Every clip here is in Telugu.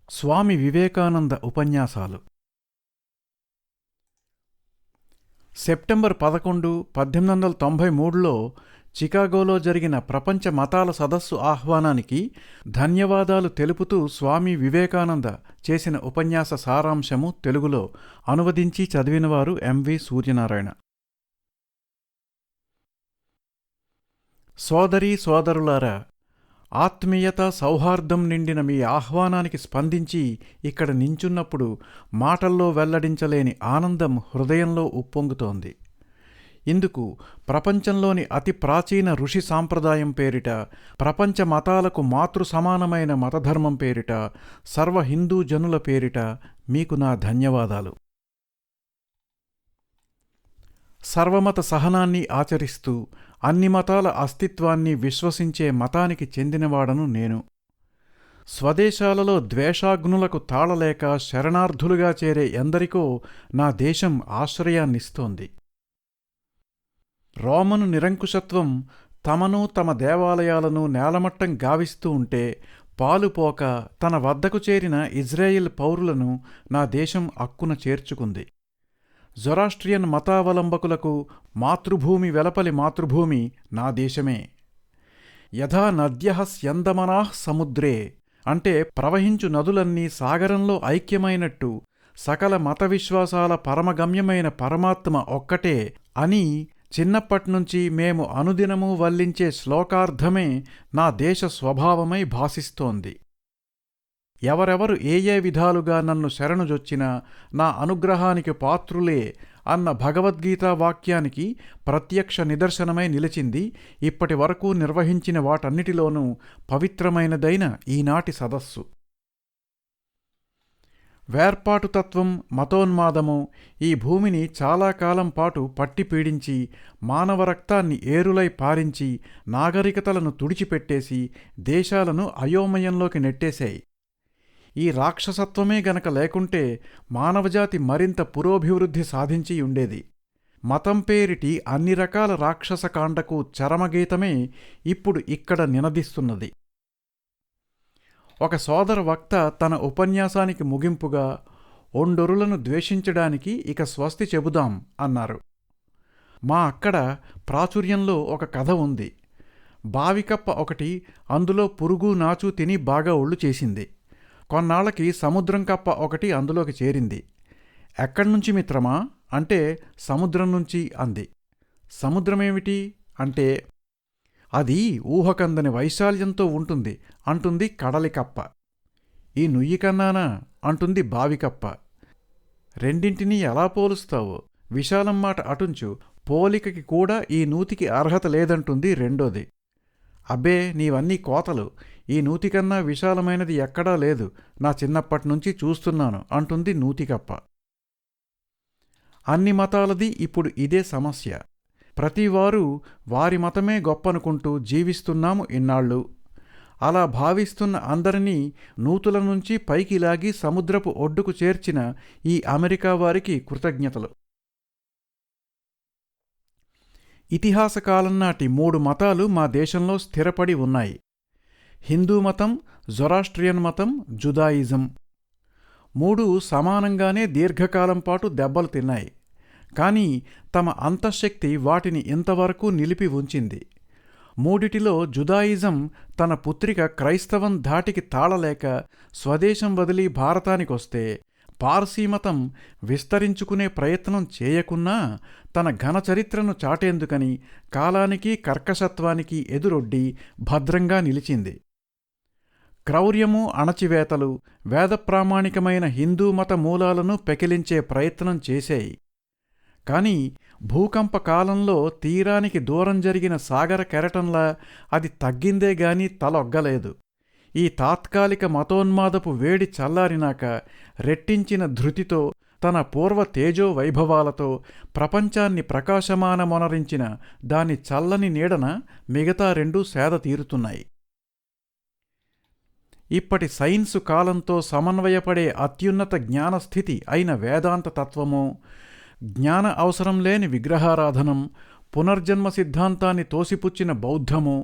స్వామి వివేకానంద ఉపన్యాసాలు సెప్టెంబర్ 11, 1893లో చికాగోలో జరిగిన ప్రపంచ మతాల సదస్సు ఆహ్వానానికి ధన్యవాదాలు తెలుపుతూ స్వామి వివేకానంద చేసిన ఉపన్యాస సారాంశము తెలుగులో అనువదించి చదివినవారు ఎంవి సూర్యనారాయణ. సోదరీ సోదరులారా, ఆత్మీయత సౌహార్దం నిండిన మీ ఆహ్వానానికి స్పందించి ఇక్కడ నించున్నప్పుడు మాటల్లో వెల్లడించలేని ఆనందం హృదయంలో ఉప్పొంగుతోంది. ఇందుకు ప్రపంచంలోని అతి ప్రాచీన ఋషి సాంప్రదాయం పేరిట, ప్రపంచ మతాలకు మాతృ సమానమైన మతధర్మం పేరిట, సర్వ హిందూ జనుల పేరిట మీకు నా ధన్యవాదాలు. సర్వమత సహనాన్ని ఆచరిస్తూ అన్ని మతాల అస్తిత్వాన్ని విశ్వసించే మతానికి చెందినవాడను నేను. స్వదేశాలలో ద్వేషాగ్నులకు తాళలేక శరణార్థులుగా చేరే ఎందరికో నా దేశం ఆశ్రయాన్నిస్తోంది. రోమను నిరంకుశత్వం తమను తమ దేవాలయాలను నేలమట్టం గావిస్తూ ఉంటే పాలుపోక తన వద్దకు చేరిన ఇజ్రాయిల్ పౌరులను నా దేశం అక్కున చేర్చుకుంది. జొరాస్ట్రియన్ మతావలంబకులకు మాతృభూమి వెలపలి మాతృభూమి నా దేశమే. యథా నద్యః స్యందమనాః సముద్రే అంటే ప్రవహించు నదులన్నీ సాగరంలో ఐక్యమైనట్టు సకల మత విశ్వాసాల పరమగమ్యమైన పరమాత్మ ఒక్కటే అని చిన్నప్పట్నుంచి మేము అనుదినము వల్లించే శ్లోకార్థమే నా దేశ స్వభావమై భాసిస్తోంది. ఎవరెవరు ఏ విధాలుగా నన్ను శరణుజొచ్చినా నా అనుగ్రహానికి పాత్రులే అన్న భగవద్గీతా వాక్యానికి ప్రత్యక్ష నిదర్శనమై నిలిచింది ఇప్పటి వరకు నిర్వహించిన వాటన్నిటిలోనూ పవిత్రమైనదైన ఈనాటి సదస్సు. వేర్పాటుతత్వం, మతోన్మాదము ఈ భూమిని చాలా కాలం పాటు పట్టి పీడించి మానవ రక్తాన్ని ఏరులై పారించి నాగరికతలను తుడిచిపెట్టేసి దేశాలను అయోమయంలోకి నెట్టేశాయి. ఈ రాక్షసత్వమే గనక లేకుంటే మానవజాతి మరింత పురోభివృద్ధి సాధించి ఉండేది. మతం పేరిటి అన్ని రకాల రాక్షసకాండకు చరమగీతమే ఇప్పుడు ఇక్కడ నినదిస్తున్నది. ఒక సోదర వక్త తన ఉపన్యాసానికి ముగింపుగా ఒండొరులను ద్వేషించడానికి ఇక స్వస్తి చెబుదాం అన్నారు. మా అక్కడ ప్రాచుర్యంలో ఒక కథ ఉంది. బావికప్ప ఒకటి అందులో పురుగు నాచు తిని బాగా ఒళ్ళు చేసింది. కొన్నాళ్లకి సముద్రం కప్ప ఒకటి అందులోకి చేరింది. ఎక్కడ్నుంచి మిత్రమా అంటే సముద్రం నుంచి అంది. సముద్రమేమిటి అంటే అది ఊహకందని వైశాల్యంతో ఉంటుంది అంటుంది కడలికప్ప. ఈ నుయ్యి కన్నానా అంటుంది బావికప్ప. రెండింటినీ ఎలా పోలుస్తావో? విశాలం మాట అటుంచు, పోలికకి కూడా ఈ నూతికి అర్హత లేదంటుంది రెండోది. అబ్బే, నీవన్నీ కోతలు, ఈ నూతికన్నా విశాలమైనది ఎక్కడా లేదు, నా చిన్నప్పటినుంచి చూస్తున్నాను అంటుంది నూతికప్ప. అన్ని మతాలది ఇప్పుడు ఇదే సమస్య. ప్రతివారు వారి మతమే గొప్పనుకుంటూ జీవిస్తున్నాము ఇన్నాళ్ళు. అలా భావిస్తున్న అందరినీ నూతుల నుంచి పైకి లాగి సముద్రపు ఒడ్డుకు చేర్చిన ఈ అమెరికా వారికి కృతజ్ఞతలు. ఇతిహాసకాలం నాటి 3 మతాలు మా దేశంలో స్థిరపడి ఉన్నాయి. హిందూ మతం, జొరాస్ట్రియన్ మతం, జుదాయిజం. 3 సమానంగానే దీర్ఘకాలం పాటు దెబ్బలు తిన్నాయి. కానీ తమ అంతఃశక్తి వాటిని ఇంతవరకు నిలిపి ఉంచింది. మూడిటిలో జుదాయిజం తన పుత్రిక క్రైస్తవం ధాటికి తాళలేక స్వదేశం వదిలి భారతానికొస్తే, పార్సీమతం విస్తరించుకునే ప్రయత్నం చేయకున్నా తన ఘనచరిత్రను చాటేందుకని కాలానికి కర్కశత్వానికి ఎదురొడ్డి భద్రంగా నిలిచింది. క్రౌర్యము, అణచివేతలు వేదప్రామాణికమైన హిందూ మత మూలాలను పెకిలించే ప్రయత్నం చేశాయి. కాని భూకంప కాలంలో తీరానికి దూరం జరిగిన సాగర కెరటంలా అది తగ్గిందేగాని తలొగ్గలేదు. ఈ తాత్కాలిక మతోన్మాదపు వేడి చల్లారినాక రెట్టించిన ధృతితో తన పూర్వ తేజో వైభవాలతో ప్రపంచాన్ని ప్రకాశమానమొనరించిన దాని చల్లని నీడన మిగతా 2 సేద తీరుతున్నాయి. ఇప్పటి సైన్సు కాలంతో సమన్వయపడే అత్యున్నత జ్ఞానస్థితి అయిన వేదాంత తత్వము, జ్ఞాన అవసరం లేని విగ్రహారాధనం, పునర్జన్మ సిద్ధాంతాన్ని తోసిపుచ్చిన బౌద్ధము,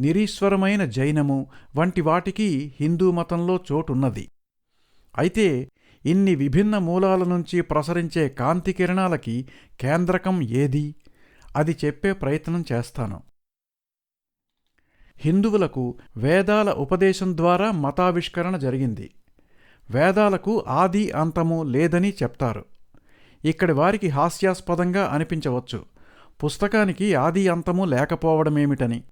నిరీశ్వరమైన జైనము వంటి వాటికి హిందూ మతంలో చోటున్నది. అయితే ఇన్ని విభిన్న మూలాల నుంచి ప్రసరించే కాంతి కిరణాలకి కేంద్రకం ఏది? అది చెప్పే ప్రయత్నం చేస్తాను. హిందువులకు వేదాల ఉపదేశం ద్వారా మతావిష్కరణ జరిగింది. వేదాలకు ఆది అంతము లేదని చెప్తారు. ఇక్కడి వారికి హాస్యాస్పదంగా అనిపించవచ్చు, పుస్తకానికి ఆది అంతము లేకపోవడమేమిటని.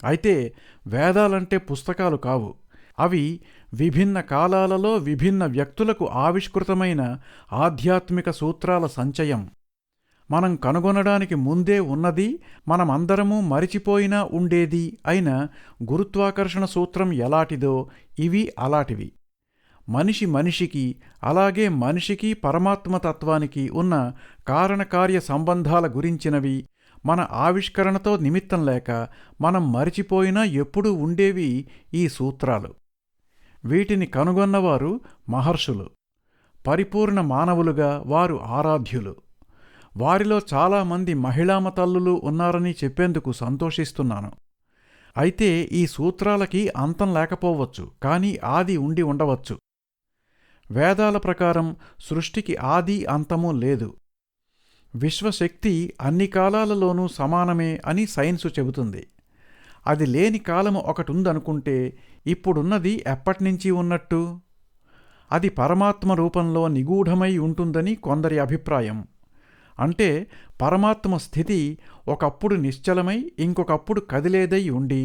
అయితే వేదాలంటే పుస్తకాలు కావు. అవి విభిన్న కాలాలలో విభిన్న వ్యక్తులకు ఆవిష్కృతమైన ఆధ్యాత్మిక సూత్రాల సంచయం. మనం కనుగొనడానికి ముందే ఉన్నది, మనమందరము మరిచిపోయినా ఉండేది అయిన గురుత్వాకర్షణ సూత్రం ఎలాంటిదో ఇవి అలాంటివి. మనిషి మనిషికి, అలాగే మనిషికి పరమాత్మతత్వానికి ఉన్న కారణకార్య సంబంధాల గురించినవి. మన ఆవిష్కరణతో నిమిత్తం లేక మనం మరిచిపోయినా ఎప్పుడూ ఉండేవి ఈ సూత్రాలు. వీటిని కనుగొన్నవారు మహర్షులు. పరిపూర్ణ మానవులుగా వారు ఆరాధ్యులు. వారిలో చాలామంది మహిళామ తల్లులు ఉన్నారని చెప్పేందుకు సంతోషిస్తున్నాను. అయితే ఈ సూత్రాలకి అంతం లేకపోవచ్చు, కానీ ఆది ఉండి ఉండవచ్చు. వేదాల ప్రకారం సృష్టికి ఆది అంతము లేదు. విశ్వశక్తి అన్ని కాలాలలోనూ సమానమే అని సైన్సు చెబుతుంది. అది లేని కాలము ఒకటుందనుకుంటే ఇప్పుడున్నది ఎప్పటినుంచి ఉన్నట్టు? అది పరమాత్మ రూపంలో నిగూఢమై ఉంటుందని కొందరి అభిప్రాయం. అంటే పరమాత్మ స్థితి ఒకప్పుడు నిశ్చలమై ఇంకొకప్పుడు కదిలేదై ఉండి,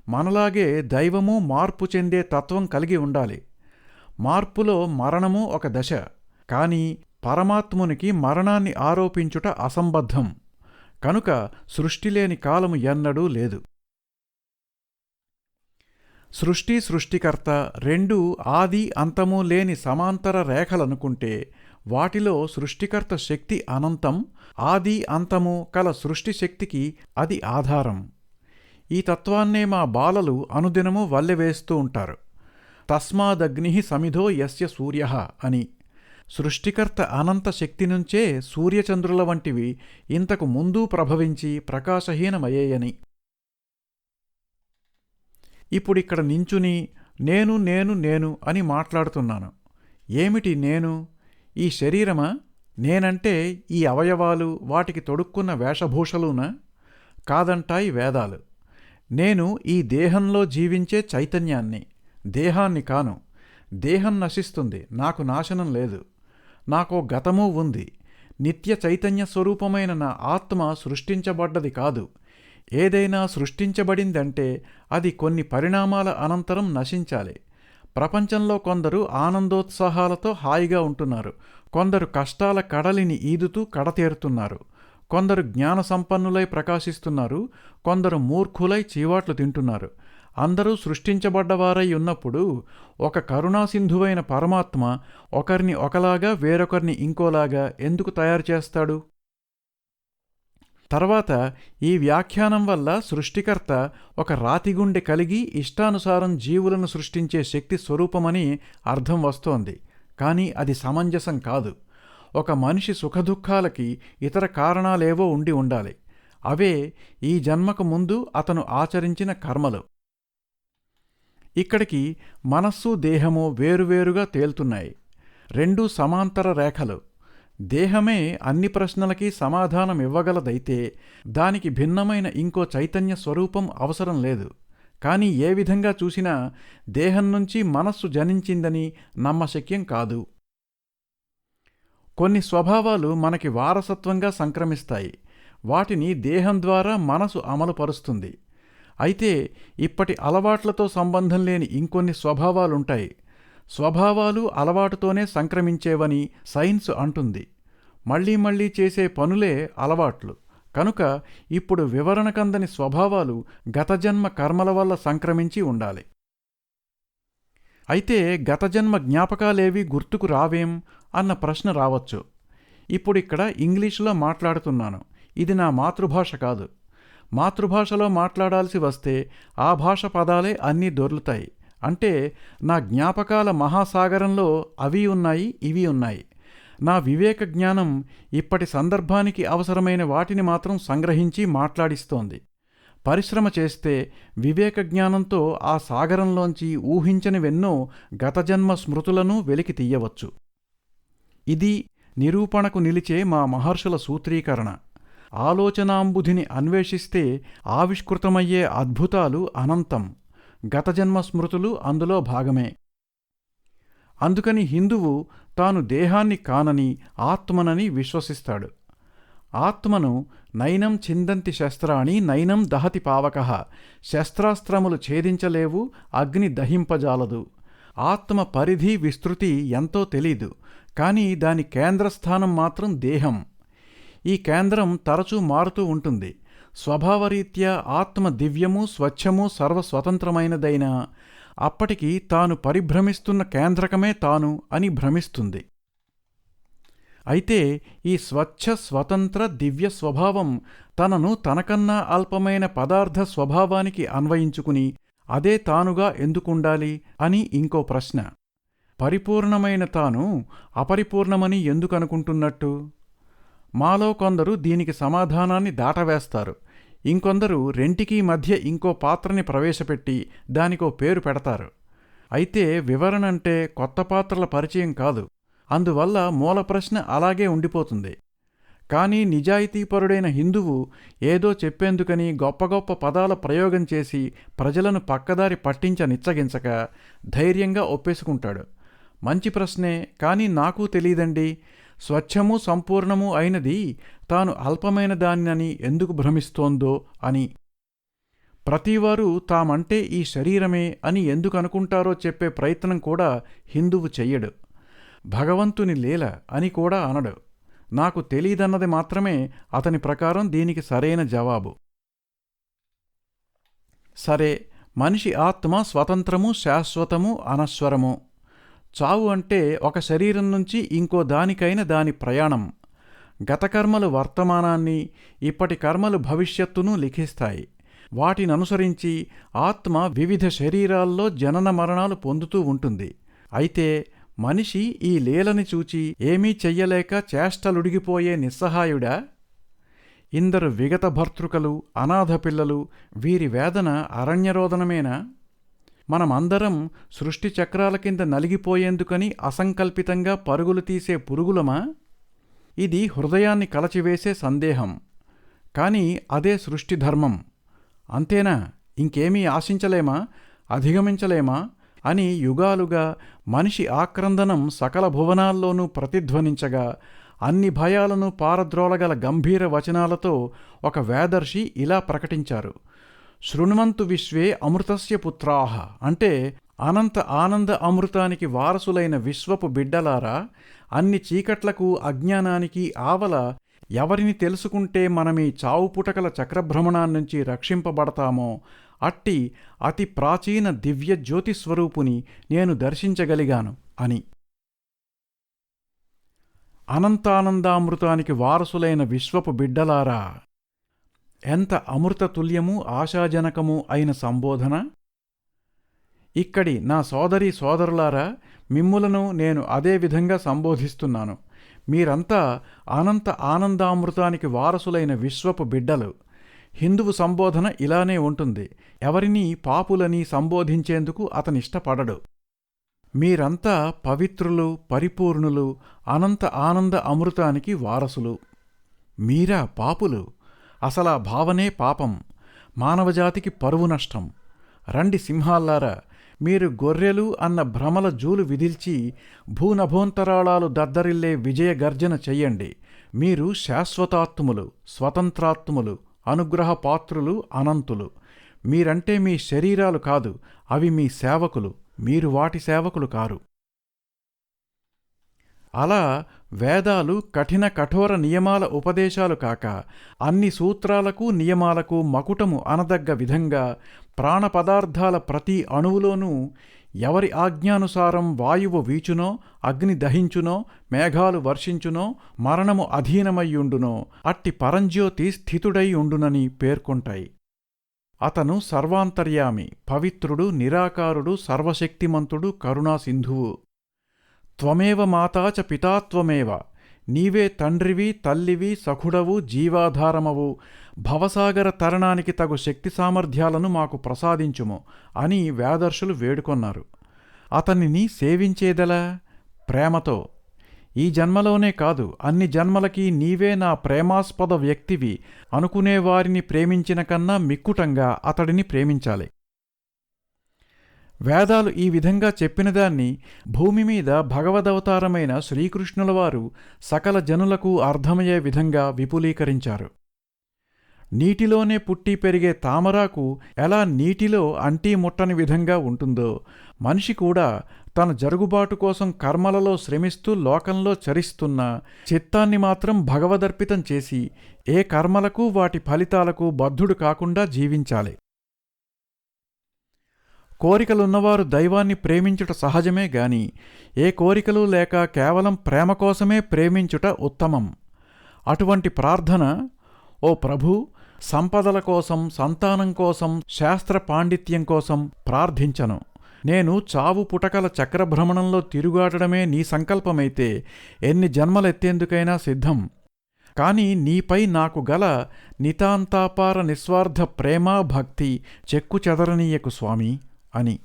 మనలాగే దైవము మార్పు చెందే తత్వం కలిగి ఉండాలి. మార్పులో మరణము ఒక దశ. కానీ పరమాత్మునికి మరణాన్ని ఆరోపించుట అసంబద్ధం. కనుక సృష్టిలేని కాలము ఎన్నడూ లేదు. సృష్టి సృష్టికర్త రెండూ ఆది అంతము లేని సమాంతర రేఖలనుకుంటే వాటిలో సృష్టికర్త శక్తి అనంతం, ఆది అంతము కల సృష్టి శక్తికి అది ఆధారం. ఈ తత్వాన్నే మా బాలలు అనుదినము వల్లెవేస్తూ ఉంటారు. తస్మాదగ్ని సమిధో యస్య సూర్యః అని. సృష్టికర్త అనంత శక్తి నుంచే సూర్యచంద్రుల వంటివి ఇంతకు ముందు ప్రభవించి ప్రకాశహీనమయ్యేయని. ఇప్పుడిక్కడ నించుని నేను నేను నేను అని మాట్లాడుతున్నాను. ఏమిటి నేను? ఈ శరీరమా? నేనంటే ఈ అవయవాలు, వాటికి తొడుక్కున్న వేషభూషలునా? కాదంటాయి వేదాలు. నేను ఈ దేహంలో జీవించే చైతన్యాన్ని, దేహాన్ని కాను. దేహం నశిస్తుంది, నాకు నాశనం లేదు. నాకో గతమూ ఉంది. నిత్య చైతన్య స్వరూపమైన నా ఆత్మ సృష్టించబడ్డది కాదు. ఏదైనా సృష్టించబడిందంటే అది కొన్ని పరిణామాల అనంతరం నశించాలి. ప్రపంచంలో కొందరు ఆనందోత్సాహాలతో హాయిగా ఉంటున్నారు. కొందరు కష్టాల కడలిని ఈదుతూ కడతేరుతున్నారు. కొందరు జ్ఞాన సంపన్నులై ప్రకాశిస్తున్నారు. కొందరు మూర్ఖులై చీవాట్లు తింటున్నారు. అందరూ సృష్టించబడ్డవారై ఉన్నప్పుడు ఒక కరుణాసింధువైన పరమాత్మ ఒకరిని ఒకలాగా వేరొకరిని ఇంకోలాగా ఎందుకు తయారు చేస్తాడు? తర్వాత ఈ వ్యాఖ్యానం వల్ల సృష్టికర్త ఒక రాతిగుండె కలిగి ఇష్టానుసారం జీవులను సృష్టించే శక్తి స్వరూపమని అర్థం వస్తోంది. కానీ అది సమంజసం కాదు. ఒక మనిషి సుఖదుఖాలకి ఇతర కారణాలేవో ఉండి ఉండాలి. అవే ఈ జన్మకు ముందు అతను ఆచరించిన కర్మలు. ఇక్కడికి మనస్సు దేహము వేరువేరుగా తేల్తున్నాయి. రెండూ సమాంతర రేఖలు. దేహమే అన్ని ప్రశ్నలకి సమాధానం ఇవ్వగలదైతే దానికి భిన్నమైన ఇంకో చైతన్య స్వరూపం అవసరం లేదు. కానీ ఏ విధంగా చూసినా దేహం నుంచి మనస్సు జనించిందని నమ్మశక్యం కాదు. కొన్ని స్వభావాలు మనకి వారసత్వంగా సంక్రమిస్తాయి. వాటిని దేహం ద్వారా మనసు అమలుపరుస్తుంది. అయితే ఇప్పటి అలవాట్లతో సంబంధం లేని ఇంకొన్ని స్వభావాలుంటాయి. స్వభావాలు అలవాటుతోనే సంక్రమించేవని సైన్స్ అంటుంది. మళ్లీ మళ్లీ చేసే పనులే అలవాట్లు. కనుక ఇప్పుడు వివరణకందని స్వభావాలు గతజన్మ కర్మల వల్ల సంక్రమించి ఉండాలి. అయితే గతజన్మ జ్ఞాపకాలేవి గుర్తుకు రావేం అన్న ప్రశ్న రావచ్చు. ఇప్పుడిక్కడ ఇంగ్లీషులో మాట్లాడుతున్నాను. ఇది నా మాతృభాష కాదు. మాతృభాషలో మాట్లాడాల్సి వస్తే ఆ భాష పదాలే అన్నీ దొర్లుతాయి. అంటే నా జ్ఞాపకాల మహాసాగరంలో అవి ఉన్నాయి, ఇవి ఉన్నాయి. నా వివేక జ్ఞానం ఇప్పటి సందర్భానికి అవసరమైన వాటిని మాత్రం సంగ్రహించి మాట్లాడిస్తోంది. పరిశ్రమ చేస్తే వివేక జ్ఞానంతో ఆ సాగరంలోంచి ఊహించనివెన్నో గతజన్మ స్మృతులను వెలికి తీయవచ్చు. ఇది నిరూపణకు నిలిచే మా మహర్షుల సూత్రీకరణ. ఆలోచనాంబుధిని అన్వేషిస్తే ఆవిష్కృతమయ్యే అద్భుతాలు అనంతం. గతజన్మ స్మృతులు అందులో భాగమే. అందుకని హిందువు తాను దేహాన్ని కానని ఆత్మనని విశ్వసిస్తాడు. ఆత్మను నైనం చిందంతి శస్త్రాణి నైనం దహతి పావకః, శస్త్రాస్త్రములు ఛేదించలేవు, అగ్ని దహింపజాలదు. ఆత్మ పరిధి విస్తృతి ఎంతో తెలీదు, కానీ దాని కేంద్రస్థానం మాత్రం దేహం. ఈ కేంద్రం తరచూ మారుతూ ఉంటుంది. స్వభావరీత్యా ఆత్మ దివ్యము, స్వచ్ఛము, సర్వస్వతంత్రమైనదైనా అప్పటికి తాను పరిభ్రమిస్తున్న కేంద్రకమే తాను అని భ్రమిస్తుంది. అయితే ఈ స్వచ్ఛ, స్వతంత్ర, దివ్య స్వభావం తనను తనకన్నా అల్పమైన పదార్థ స్వభావానికి అన్వయించుకుని అదే తానుగా ఎందుకుండాలి అని ఇంకో ప్రశ్న. పరిపూర్ణమైన తాను అపరిపూర్ణమని ఎందుకనుకుంటున్నట్టు? మాలో కొందరు దీనికి సమాధానాన్ని దాటవేస్తారు. ఇంకొందరు రెంటికీ మధ్య ఇంకో పాత్రని ప్రవేశపెట్టి దానికో పేరు పెడతారు. అయితే వివరణంటే కొత్త పాత్రల పరిచయం కాదు. అందువల్ల మూల ప్రశ్న అలాగే ఉండిపోతుంది. కానీ నిజాయితీపరుడైన హిందువు ఏదో చెప్పేందుకని గొప్ప గొప్ప పదాల ప్రయోగం చేసి ప్రజలను పక్కదారి పట్టించనిచ్చగించక ధైర్యంగా ఒప్పేసుకుంటాడు. మంచి ప్రశ్నే, కానీ నాకూ తెలీదండి, స్వచ్ఛము సంపూర్ణము అయినది తాను అల్పమైన దానినని ఎందుకు భ్రమిస్తోందో అని. ప్రతివారు తామంటే ఈ శరీరమే అని ఎందుకు అనుకుంటారో చెప్పే ప్రయత్నం కూడా హిందువు చెయ్యడు. భగవంతుని లీల అని కూడా అనడు. నాకు తెలీదన్నది మాత్రమే అతని ప్రకారం దీనికి సరైన జవాబు. సరే, మనిషి ఆత్మ స్వతంత్రము, శాశ్వతము, అనశ్వరము. చావు అంటే ఒక శరీరం నుంచి ఇంకో దానికైన దాని ప్రయాణం. గతకర్మలు వర్తమానాన్ని, ఇప్పటి కర్మలు భవిష్యత్తును లిఖిస్తాయి. వాటిననుసరించి ఆత్మ వివిధ శరీరాల్లో జనన మరణాలు పొందుతూ ఉంటుంది. అయితే మనిషి ఈ లీలని చూచి ఏమీ చెయ్యలేక చేష్టలుడిగిపోయే నిస్సహాయుడా? ఇందరు విగత భర్తృకలు, అనాథ పిల్లలు, వీరి వేదన అరణ్యరోదనమేనా? మనమందరం సృష్టి చక్రాల కింద నలిగిపోయేందుకని అసంకల్పితంగా పరుగులు తీసే పురుగులమా? ఇది హృదయాన్ని కలచివేసే సందేహం. కాని అదే సృష్టి ధర్మం. అంతేనా? ఇంకేమీ ఆశించలేమా, అధిగమించలేమా అని యుగాలుగా మనిషి ఆక్రందనం సకల భువనాల్లోనూ ప్రతిధ్వనించగా అన్ని భయాలను పారద్రోలగల గంభీర వచనాలతో ఒక వేదర్షి ఇలా ప్రకటించారు: శృణ్వంతు విశ్వే అమృతస్య పుత్రాః. అంటే అనంత ఆనంద అమృతానికి వారసులైన విశ్వపు బిడ్డలారా, అన్ని చీకట్లకు, అజ్ఞానానికి ఆవల ఎవరిని తెలుసుకుంటే మనమీ చావుపుటకల చక్రభ్రమణాన్నించి రక్షింపబడతామో అట్టి అతి ప్రాచీన దివ్య జ్యోతిస్వరూపుని నేను దర్శించగలిగాను అని. అనంతానందామృతానికి వారసులైన విశ్వపు బిడ్డలారా, ఎంత అమృతతుల్యమూ ఆశాజనకమూ అయిన సంబోధన! ఇక్కడి నా సోదరీ సోదరులారా, మిమ్ములను నేను అదే విధంగా సంబోధిస్తున్నాను. మీరంతా అనంత ఆనందామృతానికి వారసులైన విశ్వపు బిడ్డలు. హిందువు సంబోధన ఇలానే ఉంటుంది. ఎవరినీ పాపులని సంబోధించేందుకు అతనిష్టపడడు. మీరంతా పవిత్రులు, పరిపూర్ణులు, అనంత ఆనంద అమృతానికి వారసులు. మీరా పాపులు? అసలా భావనే పాపం, మానవజాతికి పరువు నష్టం. రండి సింహాల్లారా, మీరు గొర్రెలు అన్న భ్రమల జూలు విదిల్చి భూనభోంతరాళాలు దద్దరిల్లే విజయ గర్జన చెయ్యండి. మీరు శాశ్వతాత్ములు, స్వతంత్రాత్ములు, అనుగ్రహపాత్రులు, అనంతులు. మీరంటే మీ శరీరాలు కాదు, అవి మీ సేవకులు, మీరు వాటి సేవకులు కారు. అలా వేదాలు కఠిన కఠోర నియమాల ఉపదేశాలు కాక అన్ని సూత్రాలకు, నియమాలకు మకుటము అనదగ్గ విధంగా ప్రాణపదార్థాల ప్రతి అణువులోనూ ఎవరి ఆజ్ఞానుసారం వాయువు వీచునో, అగ్ని దహించునో, మేఘాలు వర్షించునో, మరణము అధీనమయ్యుండునో అట్టి పరంజ్యోతి స్థితుడై ఉండునని పేర్కొంటాయి. అతను సర్వాంతర్యామి, పవిత్రుడు, నిరాకారుడు, సర్వశక్తిమంతుడు, కరుణాసింధువు. త్వమేవ మాతా చ పితా త్వమేవ, నీవే తండ్రివి, తల్లివి, సఖుడవు, జీవాధారమవు. భవసాగర తరణానికి తగు శక్తి సామర్థ్యాలను మాకు ప్రసాదించుము అని వేదర్షులు వేడుకొన్నారు. అతనిని సేవించేదెలా? ప్రేమతో. ఈ జన్మలోనే కాదు, అన్ని జన్మలకి నీవే నా ప్రేమాస్పద వ్యక్తివి అనుకునేవారిని ప్రేమించిన కన్నా మిక్కుటంగా అతడిని ప్రేమించాలి. వేదాలు ఈ విధంగా చెప్పినదాన్ని భూమి మీద భగవదవతారమైన శ్రీకృష్ణులవారు సకల జనులకు అర్థమయ్యే విధంగా విపులీకరించారు. నీటిలోనే పుట్టి పెరిగే తామరాకు ఎలా నీటిలో అంటీ ముట్టని విధంగా ఉంటుందో, మనిషి కూడా తన జరుగుబాటు కోసం కర్మలలో శ్రమిస్తూ లోకంలో చరిస్తున్న చిత్తాన్ని మాత్రం భగవదర్పితం చేసి ఏ కర్మలకు వాటి ఫలితాలకు బద్ధుడు కాకుండా జీవించాలి. కోరికలున్నవారు దైవాన్ని ప్రేమించుట సహజమే గాని ఏ కోరికలు లేక కేవలం ప్రేమ కోసమే ప్రేమించుట ఉత్తమం. అటువంటి ప్రార్థన, ఓ ప్రభూ, సంపదల కోసం, సంతానం కోసం, శాస్త్ర పాండిత్యం కోసం ప్రార్థించను. నేను చావు పుటకల చక్రభ్రమణంలో తిరుగాడడమే నీ సంకల్పమైతే ఎన్ని జన్మలెత్తేందుకైనా సిద్ధం. కాని నీపై నాకు గల నితాంతాపార నిస్వార్థ ప్రేమా భక్తి చెక్కు చెదరనీయకు స్వామి అని.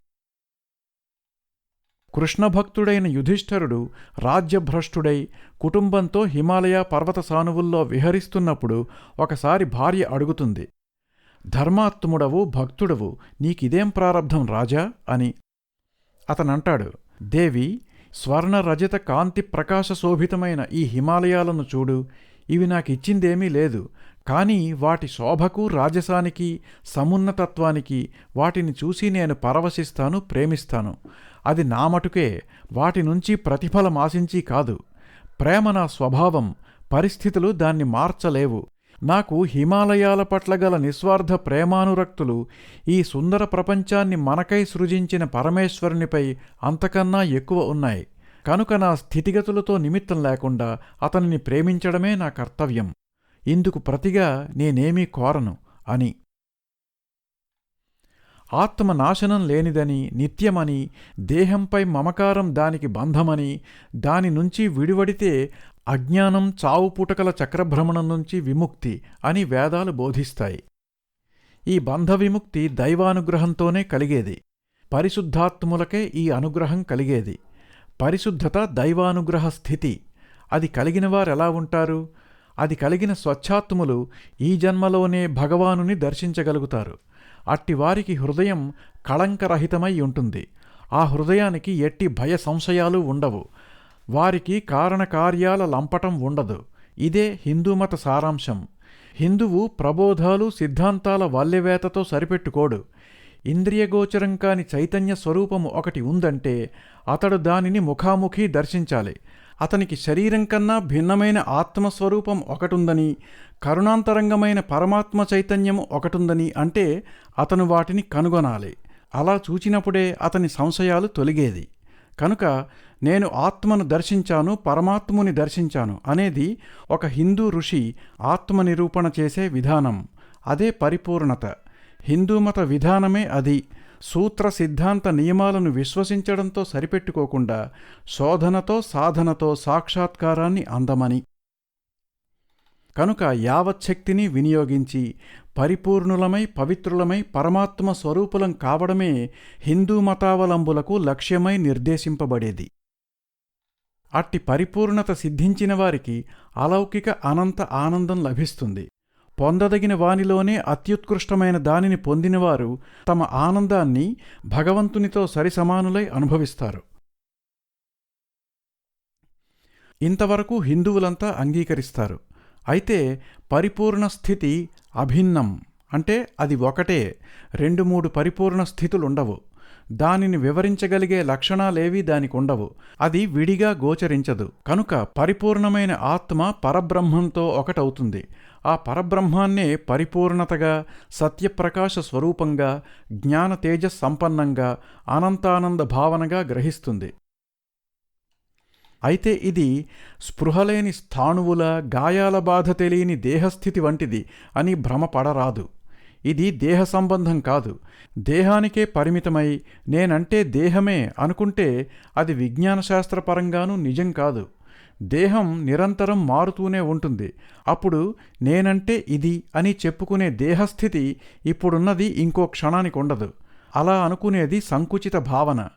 కృష్ణభక్తుడైన యుధిష్ఠరుడు రాజ్యభ్రష్టుడై కుటుంబంతో హిమాలయ పర్వత సానువుల్లో విహరిస్తున్నప్పుడు ఒకసారి భార్య అడుగుతుంది, ధర్మాత్ముడవు, భక్తుడవు, నీకిదేం ప్రారబ్ధం రాజా అని. అతనంటాడు, దేవి, స్వర్ణ రజత కాంతి ప్రకాశ శోభితమైన ఈ హిమాలయాలను చూడు. ఇవి నాకిచ్చిందేమీ లేదు, కాని వాటి శోభకు, రాజసానికి, సమున్నతత్వానికి వాటిని చూసి నేను పరవశిస్తాను, ప్రేమిస్తాను. అది నా మటుకే, వాటి నుంచి ప్రతిఫలమాశించి కాదు. ప్రేమ నా స్వభావం, పరిస్థితులు దాన్ని మార్చలేవు. నాకు హిమాలయాల పట్ల గల నిస్వార్థ ప్రేమానురక్తులు ఈ సుందర ప్రపంచాన్ని మనకై సృజించిన పరమేశ్వరునిపై అంతకన్నా ఎక్కువ ఉన్నాయి. కనుక నా స్థితిగతులతో నిమిత్తం లేకుండా అతనిని ప్రేమించడమే నా కర్తవ్యం. ఇందుకు ప్రతిగా నేనేమీ కోరను అని. ఆత్మ నాశనం లేనిదని, నిత్యమని, దేహంపై మమకారం దానికి బంధమని, దాని నుంచి విడివడితే అజ్ఞానం, చావు పుటకల చక్రభ్రమణం నుంచి విముక్తి అని వేదాలు బోధిస్తాయి. ఈ బంధ విముక్తి దైవానుగ్రహంతోనే కలిగేది. పరిశుద్ధాత్ములకే ఈ అనుగ్రహం కలిగేది. పరిశుద్ధత దైవానుగ్రహ స్థితి. అది కలిగినవారెలా ఉంటారు? అది కలిగిన స్వచ్ఛాత్ములు ఈ జన్మలోనే భగవానుని దర్శించగలుగుతారు. అట్టివారికి హృదయం కళంకరహితమై ఉంటుంది. ఆ హృదయానికి ఎట్టి భయ సంశయాలు ఉండవు. వారికి కారణకార్యాల లంపటం ఉండదు. ఇదే హిందూమత సారాంశం. హిందువు ప్రబోధాలు, సిద్ధాంతాల వల్లెవేతతో సరిపెట్టుకోడు. ఇంద్రియగోచరం కాని చైతన్య స్వరూపము ఒకటి ఉందంటే అతడు దానిని ముఖాముఖీ దర్శించాలి. అతనికి శరీరం కన్నా భిన్నమైన ఆత్మస్వరూపం ఒకటుందని, కరుణాంతరంగమైన పరమాత్మ చైతన్యము ఒకటుందని అంటే అతను వాటిని కనుగొనాలి. అలా చూచినప్పుడే అతని సంశయాలు తొలిగేది. కనుక నేను ఆత్మను దర్శించాను, పరమాత్ముని దర్శించాను అనేది ఒక హిందూ ఋషి ఆత్మనిరూపణ చేసే విధానం. అదే పరిపూర్ణత. హిందూమత విధానమే అది. సూత్ర సిద్ధాంత నియమాలను విశ్వసించడంతో సరిపెట్టుకోకుండా శోధనతో, సాధనతో సాక్షాత్కారాన్ని అందమని. కనుక యావచ్చక్తిని వినియోగించి పరిపూర్ణులమై, పవిత్రులమై, పరమాత్మ స్వరూపులం కావడమే హిందూ మతావలంబులకు లక్ష్యమై నిర్దేశింపబడేది. అట్టి పరిపూర్ణత సిద్ధించిన వారికి అలౌకిక అనంత ఆనందం లభిస్తుంది. పొందదగిన వానిలోనే అత్యుత్కృష్టమైన దానిని పొందినవారు తమ ఆనందాన్ని భగవంతునితో సరిసమానులై అనుభవిస్తారు. ఇంతవరకు హిందువులంతా అంగీకరిస్తారు. అయితే పరిపూర్ణ స్థితి అభిన్నం, అంటే అది ఒకటే, 2-3 పరిపూర్ణ స్థితులుండవు. దానిని వివరించగలిగే లక్షణాలేవీ దానికుండవు. అది విడిగా గోచరించదు. కనుక పరిపూర్ణమైన ఆత్మ పరబ్రహ్మంతో ఒకటవుతుంది. ఆ పరబ్రహ్మాన్నే పరిపూర్ణతగా, సత్యప్రకాశ స్వరూపంగా, జ్ఞాన తేజస్సంపన్నంగా, అనంతానంద భావనగా గ్రహిస్తుంది. అయితే ఇది స్పృహలేని స్థాణువుల, గాయాల బాధ తెలియని దేహస్థితి వంటిది అని భ్రమపడరాదు. ఇది దేహ సంబంధం కాదు. దేహానికే పరిమితమై నేనంటే దేహమే అనుకుంటే అది విజ్ఞానశాస్త్రపరంగానూ నిజం కాదు. దేహం నిరంతరం మారుతూనే ఉంటుంది. అప్పుడు నేనంటే ఇది అని చెప్పుకునే దేహస్థితి ఇప్పుడున్నది ఇంకో క్షణానికి ఉండదు. అలా అనుకునేది సంకుచిత భావన.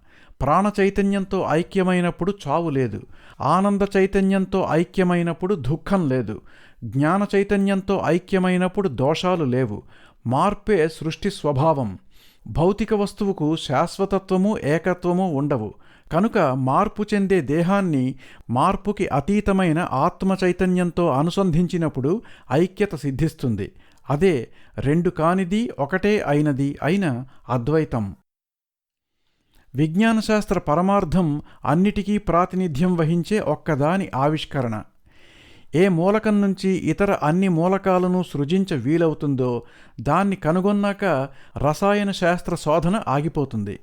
ప్రాణ చైతన్యంతో ఐక్యమైనప్పుడు చావు లేదు. ఆనంద చైతన్యంతో ఐక్యమైనప్పుడు దుఃఖం లేదు. జ్ఞాన చైతన్యంతో ఐక్యమైనప్పుడు దోషాలు లేవు. మార్పే సృష్టి స్వభావం. భౌతిక వస్తువుకు శాశ్వతత్వము ఏకత్వము ఉండవు. కనుక మార్పు చెందే దేహాన్ని మార్పుకి అతీతమైన ఆత్మ చైతన్యంతో అనుసంధించినప్పుడు ఐక్యత సిద్ధిస్తుంది. అదే రెండు కానిది ఒకటే అయినది అయిన అద్వైతం. విజ్ఞానశాస్త్ర పరమార్థం అన్నిటికీ ప్రాతినిధ్యం వహించే ఒక్కదాని ఆవిష్కరణ. ఏ మూలకం నుంచి ఇతర అన్ని మూలకాలను సృజించ వీలవుతుందో దాన్ని కనుగొన్నాక రసాయన శాస్త్ర శోధన ఆగిపోతుంది.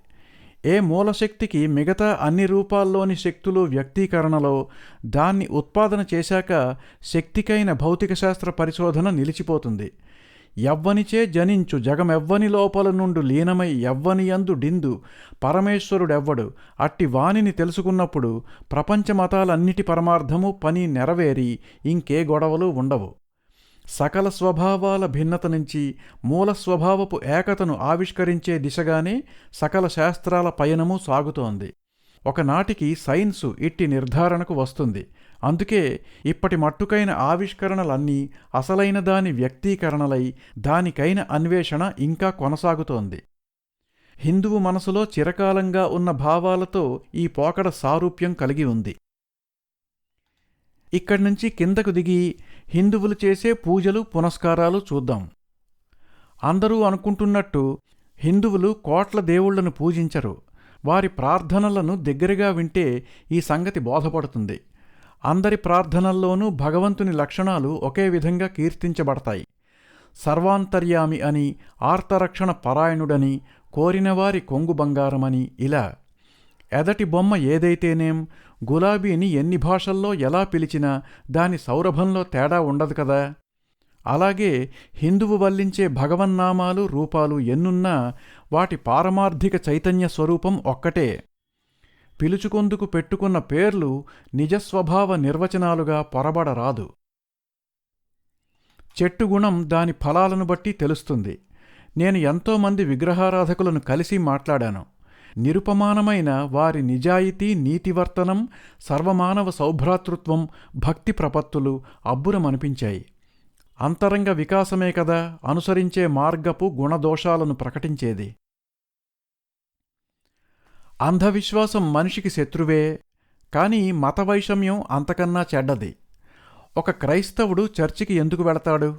ఏ మూలశక్తికి మిగతా అన్ని రూపాల్లోని శక్తులు వ్యక్తీకరణలో దాన్ని ఉత్పాదన చేశాక శక్తికైన భౌతిక శాస్త్ర పరిశోధన నిలిచిపోతుంది. ఎవ్వనిచే జనించు జగమెవ్వని లోపల నుండు లీనమై ఎవ్వనియందు డిందు పరమేశ్వరుడెవ్వడు అట్టి వానిని తెలుసుకున్నప్పుడు ప్రపంచ మతాలన్నిటి పరమార్థము పని నెరవేరి ఇంకే గొడవలు ఉండవు. సకల స్వభావాల భిన్నత నుంచి మూల స్వభావపు ఏకతను ఆవిష్కరించే దిశగానే సకల శాస్త్రాల పయనము సాగుతోంది. ఒకనాటికి సైన్సు ఇట్టి నిర్ధారణకు వస్తుంది. అందుకే ఇప్పటి మట్టుకైన ఆవిష్కరణలన్నీ అసలైన దాని వ్యక్తీకరణలై దానికైన అన్వేషణ ఇంకా కొనసాగుతోంది. హిందువు మనసులో చిరకాలంగా ఉన్న భావాలతో ఈ పోకడ సారూప్యం కలిగి ఉంది. ఇక్కడ్నుంచి కిందకు దిగి హిందువులు చేసే పూజలు పునస్కారాలు చూద్దాం. అందరూ అనుకుంటున్నట్టు హిందువులు కోట్ల దేవుళ్లను పూజించరు. వారి ప్రార్థనలను దగ్గరగా వింటే ఈ సంగతి బోధపడుతుంది. అందరి ప్రార్థనల్లోనూ భగవంతుని లక్షణాలు ఒకే విధంగా కీర్తించబడతాయి. సర్వాంతర్యామి అని, ఆర్తరక్షణ పరాయణుడని, కోరినవారి కొంగు బంగారమని ఇలా. ఎదటి బొమ్మ ఏదైతేనేం గులాబీని ఎన్ని భాషల్లో ఎలా పిలిచినా దాని సౌరభంలో తేడా ఉండదు కదా. అలాగే హిందువు వల్లించే భగవన్నామాలు రూపాలు ఎన్నున్నా వాటి పారమార్థిక చైతన్య స్వరూపం ఒక్కటే. పిలుచుకొందుకు పెట్టుకున్న పేర్లు నిజస్వభావ నిర్వచనాలుగా పొరబడరాదు. చెట్టు గుణం దాని ఫలాలను బట్టి తెలుస్తుంది. నేను ఎంతోమంది విగ్రహారాధకులను కలిసి మాట్లాడాను. నిరుపమానమైన వారి నిజాయితీ, నీతివర్తనం, సర్వమానవ సౌభ్రాతృత్వం, భక్తి ప్రపత్తులు అబ్బురమనిపించాయి. అంతరంగ వికాసమే కదా అనుసరించే మార్గపు గుణదోషాలను ప్రకటించేది. అంధవిశ్వాసం మనిషికి శత్రువే, కాని మతవైషమ్యం అంతకన్నా చెడ్డది. ఒక క్రైస్తవుడు చర్చికి ఎందుకు వెళతాడు?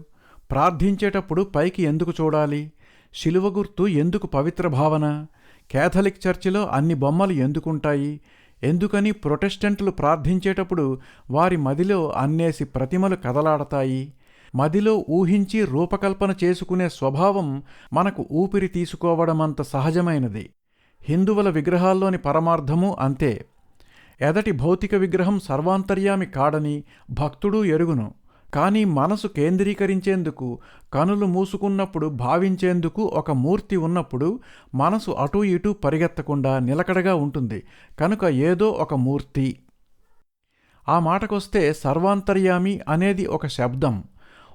ప్రార్థించేటప్పుడు పైకి ఎందుకు చూడాలి? శిలువ గుర్తు ఎందుకు పవిత్ర భావన? కేథలిక్ చర్చిలో అన్ని బొమ్మలు ఎందుకుంటాయి? ఎందుకని ప్రొటెస్టెంట్లు ప్రార్థించేటప్పుడు వారి మదిలో అన్నేసి ప్రతిమలు కదలాడతాయి? మదిలో ఊహించి రూపకల్పన చేసుకునే స్వభావం మనకు ఊపిరి తీసుకోవడమంత సహజమైనది. హిందువుల విగ్రహాల్లోని పరమార్థమూ అంతే. ఎదటి భౌతిక విగ్రహం సర్వాంతర్యామి కాడని భక్తుడూ ఎరుగును. కానీ మనసు కేంద్రీకరించేందుకు, కనులు మూసుకున్నప్పుడు భావించేందుకు ఒక మూర్తి ఉన్నప్పుడు మనసు అటూ ఇటూ పరిగెత్తకుండా నిలకడగా ఉంటుంది. కనుక ఏదో ఒక మూర్తి. ఆ మాటకొస్తే సర్వాంతర్యామి అనేది ఒక శబ్దం.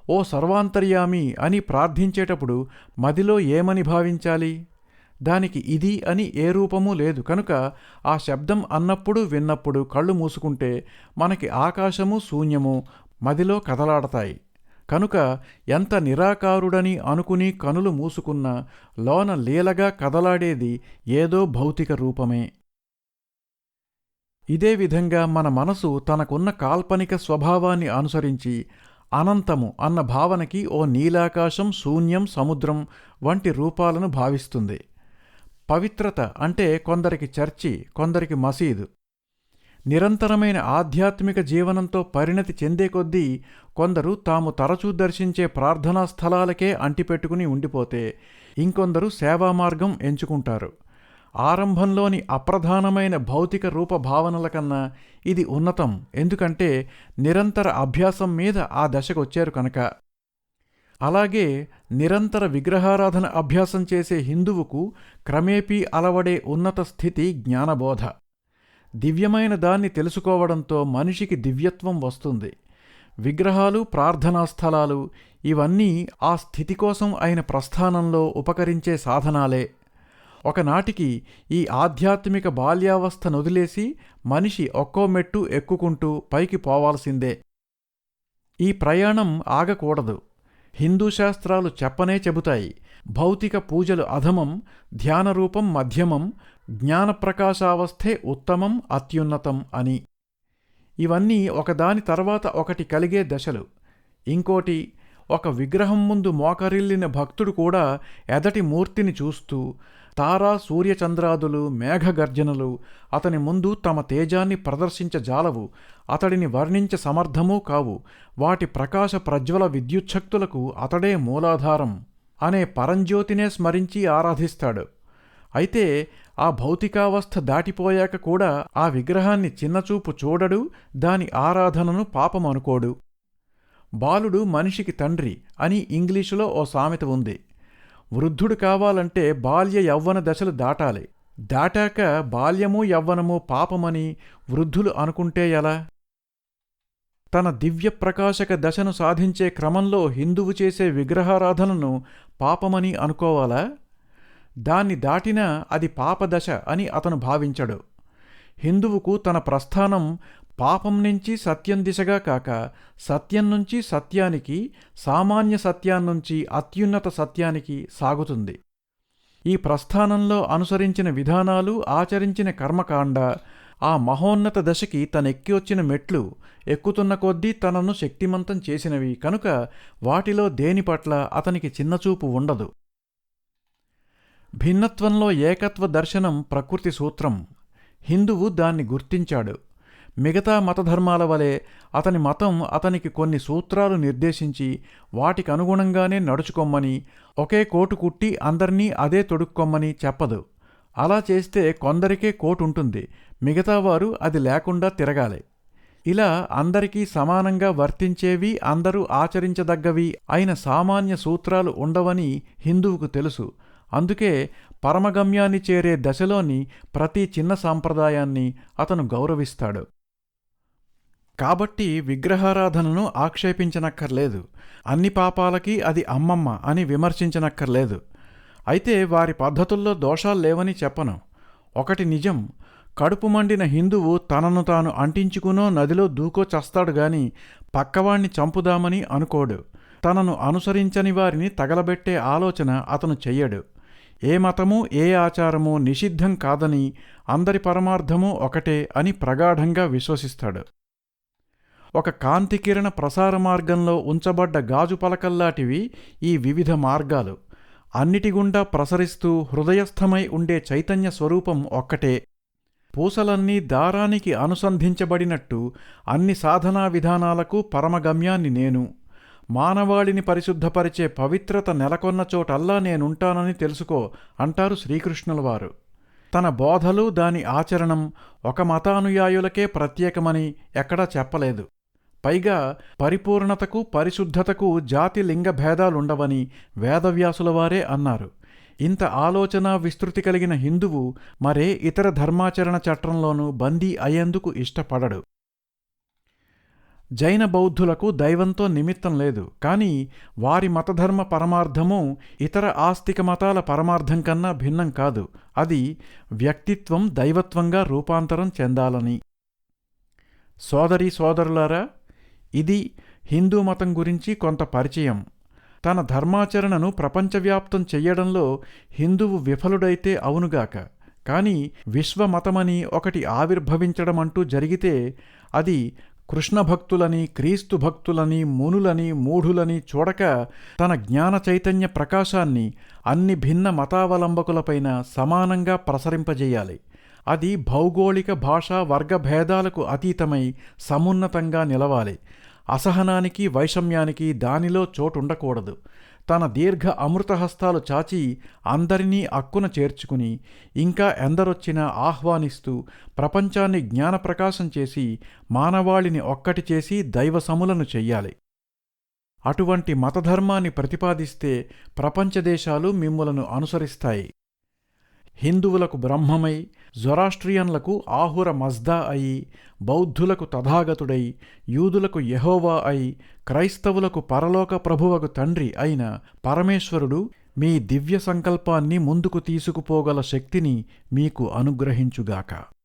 ఓ సర్వాంతర్యామి అని ప్రార్థించేటప్పుడు మదిలో ఏమని భావించాలి? దానికి ఇది అని ఏ రూపమూ లేదు. కనుక ఆ శబ్దం అన్నప్పుడు విన్నప్పుడు కళ్ళు మూసుకుంటే మనకి ఆకాశము శూన్యము మదిలో కదలాడతాయి. కనుక ఎంత నిరాకారుడని అనుకుని కనులు మూసుకున్నా లోన లీలగా కదలాడేది ఏదో భౌతిక రూపమే. ఇదే విధంగా మన మనసు తనకున్న కాల్పనిక స్వభావాన్ని అనుసరించి అనంతము అన్న భావనకి ఓ నీలాకాశం, శూన్యం, సముద్రం వంటి రూపాలను భావిస్తుంది. పవిత్రత అంటే కొందరికి చర్చి, కొందరికి మసీదు. నిరంతరమైన ఆధ్యాత్మిక జీవనంతో పరిణతి చెందే కొద్దీ కొందరు తాము తరచూ దర్శించే ప్రార్థనా స్థలాలకే అంటిపెట్టుకుని ఉండిపోతే ఇంకొందరు సేవామార్గం ఎంచుకుంటారు. ఆరంభంలోని అప్రధానమైన భౌతిక రూప భావనల కన్నా ఇది ఉన్నతం. ఎందుకంటే నిరంతర అభ్యాసం మీద ఆ దశకొచ్చారు కనుక. అలాగే నిరంతర విగ్రహారాధన అభ్యాసం చేసే హిందువుకు క్రమేపీ అలవడే ఉన్నత స్థితి జ్ఞానబోధ. దివ్యమైన దాన్ని తెలుసుకోవడంతో మనిషికి దివ్యత్వం వస్తుంది. విగ్రహాలు, ప్రార్థనా స్థలాలు ఇవన్నీ ఆ స్థితి కోసం ఆయన ప్రస్థానంలో ఉపకరించే సాధనాలే. ఒకనాటికి ఈ ఆధ్యాత్మిక బాల్యావస్థనొదిలేసి మనిషి ఒక్కో మెట్టు ఎక్కుకుంటూ పైకి పోవాల్సిందే. ఈ ప్రయాణం ఆగకూడదు. హిందూ శాస్త్రాలు చెప్పనే చెబుతాయి, భౌతిక పూజలు అధమం, ధ్యానరూపం మధ్యమం, జ్ఞానప్రకాశావస్థే ఉత్తమం అత్యున్నతం అని. ఇవన్నీ ఒకదాని తర్వాత ఒకటి కలిగే దశలు. ఇంకోటి, ఒక విగ్రహం ముందు మోకరిల్లిన భక్తుడు కూడా ఎదటి మూర్తిని చూస్తూ తారా సూర్యచంద్రాదులు, మేఘగర్జనలు అతని ముందు తమ తేజాన్ని ప్రదర్శించజాలవు, అతడిని వర్ణించ సమర్థమూ కావు, వాటి ప్రకాశ ప్రజ్వల విద్యుచ్ఛక్తులకు అతడే మూలాధారం అనే పరంజ్యోతినే స్మరించి ఆరాధిస్తాడు. అయితే ఆ భౌతికావస్థ దాటిపోయాక కూడా ఆ విగ్రహాన్ని చిన్నచూపు చూడడు, దాని ఆరాధనను పాపమనుకోడు. బాలుడు మనిషికి తండ్రి అని ఇంగ్లీషులో ఓ సామెత ఉంది. వృద్ధుడు కావాలంటే బాల్య యవ్వన దశలు దాటాలి. దాటాక బాల్యము యవ్వనము పాపమని వృద్ధులు అనుకుంటే ఎలా? తన దివ్య ప్రకాశక దశను సాధించే క్రమంలో హిందువు చేసే విగ్రహారాధనను పాపమని అనుకోవాలా? దాన్ని దాటినా అది పాపదశ అని అతను భావించడు. హిందువుకు తన ప్రస్థానం పాపం నుంచి సత్యం దిశగా కాక, సత్యం నుంచి సత్యానికి, సామాన్య సత్యాన్నుంచి అత్యున్నత సత్యానికి సాగుతుంది. ఈ ప్రస్థానంలో అనుసరించిన విధానాలు, ఆచరించిన కర్మకాండ ఆ మహోన్నత దశకి తనెక్కి వచ్చిన మెట్లు, ఎక్కుతున్న కొద్దీ తనను శక్తిమంతం చేసినవి కనుక వాటిలో దేని పట్ల అతనికి చిన్నచూపు ఉండదు. భిన్నత్వంలో ఏకత్వ దర్శనం ప్రకృతి సూత్రం. హిందువు దాన్ని గుర్తించాడు. మిగతా మతధర్మాల వలె అతని మతం అతనికి కొన్ని సూత్రాలు నిర్దేశించి వాటికనుగుణంగానే నడుచుకొమ్మని, ఒకే కోటు కుట్టి అందర్నీ అదే తొడుక్కొమ్మని చెప్పదు. అలా చేస్తే కొందరికే కోటుంటుంది, మిగతావారు అది లేకుండా తిరగాలి. ఇలా అందరికీ సమానంగా వర్తించేవి, అందరూ ఆచరించదగ్గవి అయిన సామాన్య సూత్రాలు ఉండవని హిందువుకు తెలుసు. అందుకే పరమగమ్యాన్ని చేరే దశలోని ప్రతి చిన్న సాంప్రదాయాన్ని అతను గౌరవిస్తాడు. కాబట్టి విగ్రహారాధనను ఆక్షేపించనక్కర్లేదు, అన్ని పాపాలకి అది అమ్మమ్మ అని విమర్శించనక్కర్లేదు. అయితే వారి పద్ధతుల్లో దోషాల్లేవని చెప్పను. ఒకటి నిజం, కడుపు మండిన హిందువు తనను తాను అంటించుకునో నదిలో దూకో చస్తాడు గాని పక్కవాణ్ణి చంపుదామని అనుకోడు. తనను అనుసరించని వారిని తగలబెట్టే ఆలోచన అతను చెయ్యడు. ఏ మతమూ ఏ ఆచారమూ నిషిద్ధం కాదని, అందరి పరమార్థమూ ఒకటే అని ప్రగాఢంగా విశ్వసిస్తాడు. ఒక కాంతికిరణ ప్రసార మార్గంలో ఉంచబడ్డ గాజు పలకల్లాంటివి ఈ వివిధ మార్గాలు. అన్నిటిగుండా ప్రసరిస్తూ హృదయస్థమై ఉండే చైతన్య స్వరూపం ఒక్కటే. పూసలన్నీ దారానికి అనుసంధించబడినట్టు అన్ని సాధనా విధానాలకు పరమగమ్యాన్ని నేను. మానవాళిని పరిశుద్ధపరిచే పవిత్రత నెలకొన్న చోటల్లా నేనుంటానని తెలుసుకో అంటారు శ్రీకృష్ణులవారు. తన బోధలు, దాని ఆచరణం ఒక మతానుయాయులకే ప్రత్యేకమని ఎక్కడా చెప్పలేదు. పైగా పరిపూర్ణతకు, పరిశుద్ధతకు జాతి లింగ భేదాలుండవని వేదవ్యాసుల వారే అన్నారు. ఇంత ఆలోచన విస్తృతి కలిగిన హిందువు మరే ఇతర ధర్మాచరణ చట్రంలోనూ బందీ అయ్యేందుకు ఇష్టపడడు. జైన బౌద్ధులకు దైవంతో నిమిత్తం లేదు, కానీ వారి మతధర్మ పరమార్థము ఇతర ఆస్తిక మతాల పరమార్థం కన్నా భిన్నం కాదు. అది వ్యక్తిత్వం దైవత్వంగా రూపాంతరం చెందాలని. సోదరీ సోదరులారా, ఇది హిందూ మతం గురించి కొంత పరిచయం. తన ధర్మాచరణను ప్రపంచవ్యాప్తం చెయ్యడంలో హిందువు విఫలుడైతే అవునుగాక, కాని విశ్వమతమని ఒకటి ఆవిర్భవించడమంటూ జరిగితే అది కృష్ణభక్తులని, క్రీస్తు భక్తులని, మునులని, మూఢులని చూడక తన జ్ఞాన చైతన్య ప్రకాశాన్ని అన్ని భిన్న మతావలంబకులపైన సమానంగా ప్రసరింపజేయాలి. అది భౌగోళిక, భాషా, వర్గ భేదాలకు అతీతమై సమున్నతంగా నిలవాలి. అసహనానికి, వైషమ్యానికి దానిలో చోటుండకూడదు. తన దీర్ఘ అమృతహస్తాలు చాచి అందరినీ అక్కున చేర్చుకుని, ఇంకా ఎందరొచ్చినా ఆహ్వానిస్తూ ప్రపంచాన్ని జ్ఞానప్రకాశం చేసి మానవాళిని ఒక్కటి చేసి దైవసములను చెయ్యాలి. అటువంటి మతధర్మాన్ని ప్రతిపాదిస్తే ప్రపంచదేశాలు మిమ్ములను అనుసరిస్తాయి. హిందువులకు బ్రహ్మమై, జొరాస్ట్రియన్లకు ఆహుర మజ్దా అయి, బౌద్ధులకు తథాగతుడై, యూదులకు యెహోవా అయి, క్రైస్తవులకు పరలోక ప్రభువకు తండ్రి అయిన పరమేశ్వరుడు మీ దివ్య సంకల్పాన్ని ముందుకు తీసుకుపోగల శక్తిని మీకు అనుగ్రహించుగాక.